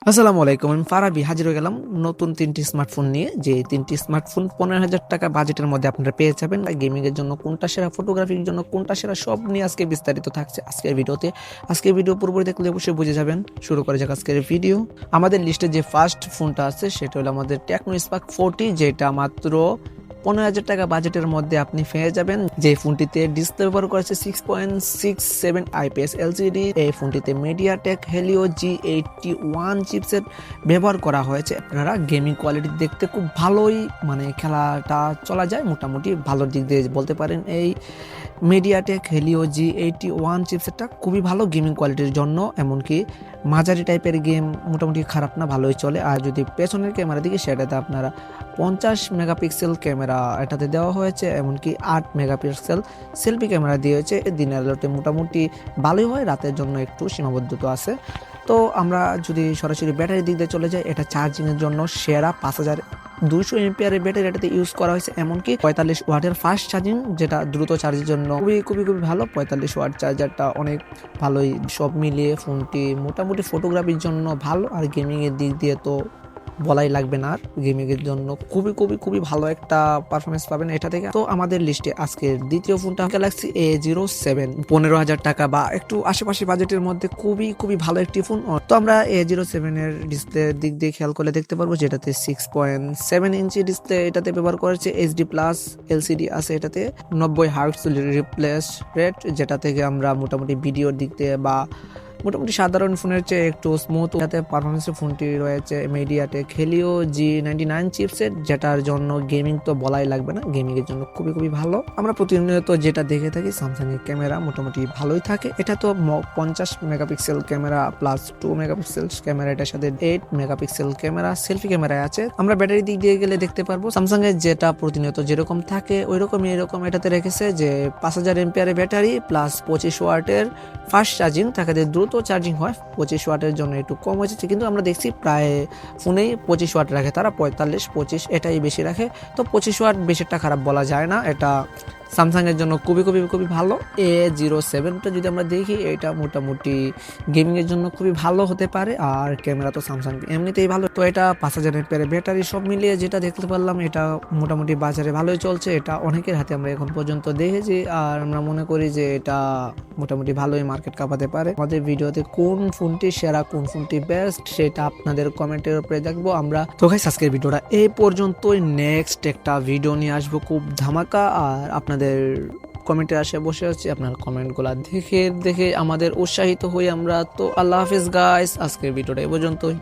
আসসালামু আলাইকুম, আমি ফারাবি হাজির হয়ে গেলাম নতুন 3টি স্মার্টফোন নিয়ে। যে 3টি স্মার্টফোন 15,000 টাকা বাজেটের মধ্যে আপনারা পেয়ে যাবেন। গেমিং এর জন্য কোনটা সেরা, ফটোগ্রাফির জন্য কোনটা সেরা, সব নিয়ে আজকে বিস্তারিত থাকছে আজকের ভিডিওতে। আজকের ভিডিও পুরোপুরি দেখলে অবশ্যই বুঝে যাবেন। শুরু করা যাক আজকের ভিডিও। আমাদের লিস্টে যে ফার্স্ট ফোনটা আছে সেটা হলো আমাদের টেকনো স্পার্ক 40, যেটা মাত্র 15,000 টাকা বাজেটের মধ্যে আপনি পেয়ে যাবেন। যে ফোনটিতে ডিসপ্লে ব্যবহার করেছে 6.67 IPS LCD। এই ফোনটিতে মিডিয়াটেক হেলিও G81 চিপসেট ব্যবহার করা হয়েছে। আপনারা গেমিং কোয়ালিটি দেখতে খুব ভালোই, মানে খেলাটা চলা যায় মোটামুটি ভালোর দিক দিয়ে বলতে পারেন। এই মিডিয়াটেক হেলিও G81 চিপসেটটা খুবই ভালো গেমিং কোয়ালিটির জন্য, এমনকি মাঝারি টাইপের গেম মোটামুটি খারাপ না, ভালোই চলে। আর যদি পেছনের ক্যামেরা দিকে, সেটাতে আপনারা 50 মেগাপিক্সেল ক্যামেরা এটাতে দেওয়া হয়েছে, এমনকি 8 মেগাপিক্সেল সেলফি ক্যামেরা দিয়েছে। দিনের আলোতে মোটামুটি ভালোই হয়, রাতের জন্য একটু সীমাবদ্ধতা আছে। তো আমরা যদি সরাসরি ব্যাটারির দিক দিয়ে চলে যাই, এটা চার্জিংয়ের জন্য সেরা। 5200 এমপিআরের ব্যাটারি এটাতে ইউজ করা হয়েছে, এমনকি 45 ওয়াটের ফাস্ট চার্জিং, যেটা দ্রুত চার্জের জন্য খুবই খুবই খুবই ভালো। 45 ওয়াট চার্জারটা অনেক ভালোই। সব মিলিয়ে ফোনটি মোটামুটি ফটোগ্রাফির জন্য ভালো, আর গেমিংয়ের দিক দিয়ে তো বলাই লাগবে না। আর গেমিং এর জন্য খুবই খুবই খুবই ভালো একটা পারফরমেন্স পাবেন এটা থেকে। তো আমাদের লিস্টে আজকের দ্বিতীয় ফোনটা গ্যালাক্সি A07, 15,000 টাকা বা একটু আশেপাশে বাজেটের মধ্যে খুবই খুবই ভালো একটি ফোন। তো আমরা A07 এর ডিসপ্লে দিক দিয়ে খেয়াল করলে দেখতে পারবো, যেটাতে 6.7 ইঞ্চি ডিসপ্লে এটাতে ব্যবহার করেছে। HD প্লাস LCD আছে এটাতে, 90 হার্টজ রিপ্লেস রেট, যেটা থেকে আমরা মোটামুটি ভিডিওর দিক দিয়ে বা মোটামুটি সাধারণ ফোনের চেয়ে একটু স্মুথ যাতে পারফরমেন্সের ফোনটি রয়েছে। মিডিয়াটেক হেলিও G99 চিপসেট, যেটার জন্য গেমিং তো বলাই লাগবে না, গেমিং এর জন্য খুবই খুবই ভালো। আমরা প্রতিনিয়ত যেটা দেখে থাকি, স্যামসাং এর ক্যামেরা মোটামুটি ভালোই থাকে। এটা তো 50 megapixel camera plus 2 megapixel camera, এটার সাথে 8 মেগাপিক্সেল ক্যামেরা সেলফি ক্যামেরা আছে। আমরা ব্যাটারি দিক দিয়ে গেলে দেখতে পারবো, স্যামসাং এর যেটা প্রতিনিয়ত যেরকম থাকে ওই রকমই এরকম এটাতে রেখেছে, যে 5000 এমপিআরের ব্যাটারি প্লাস 25 ওয়াটের ফাস্ট চার্জিং, তাকে দ্রুত চার্জিং হয়। 25 ওয়াটের জন্য একটু কম হয়েছে, কিন্তু আমরা দেখছি প্রায় ফোনেই 25 ওয়াট রাখে তারা, 45-25 এটাই বেশি রাখে। তো 25 ওয়াট বেশিটা খারাপ বলা যায় না, এটা স্যামসাং এর জন্য খুবই খুবই খুবই ভালো। A07টা যদি আমরা দেখি, এটা মোটামুটি গেমিং এর জন্য খুবই ভালো হতে পারে। আর ক্যামেরা তো স্যামসাং এমনিতেই ভালো। তো এটা 5000 এমপিআর ব্যাটারি, সব মিলিয়ে যেটা দেখতে পারলাম, এটা মোটামুটি বাজারে ভালোই চলছে। এটা অনেকের হাতে আমরা এখন পর্যন্ত দেখেছি, আর আমরা মনে করি যে এটা মোটামুটি ভালোই মার্কেট কাঁপাতে পারে। আমাদের ভিডিওতে কোন ফোনটি সেরা, কোন ফোনটি বেস্ট, সেটা আপনাদের কমেন্টের উপরে দেখবো আমরা। তো গাইস, আজকের ভিডিওটা এই পর্যন্তই। নেক্সট একটা ভিডিও নিয়ে আসবো খুব ধামাকা, আর আপনাদের কমেন্টে আসে বসে আছি। আপনার কমেন্টগুলো দেখে দেখে আমাদের উৎসাহিত হই আমরা। তো আল্লাহ হাফিজ গাইস, আজকের ভিডিওটা এই পর্যন্তই।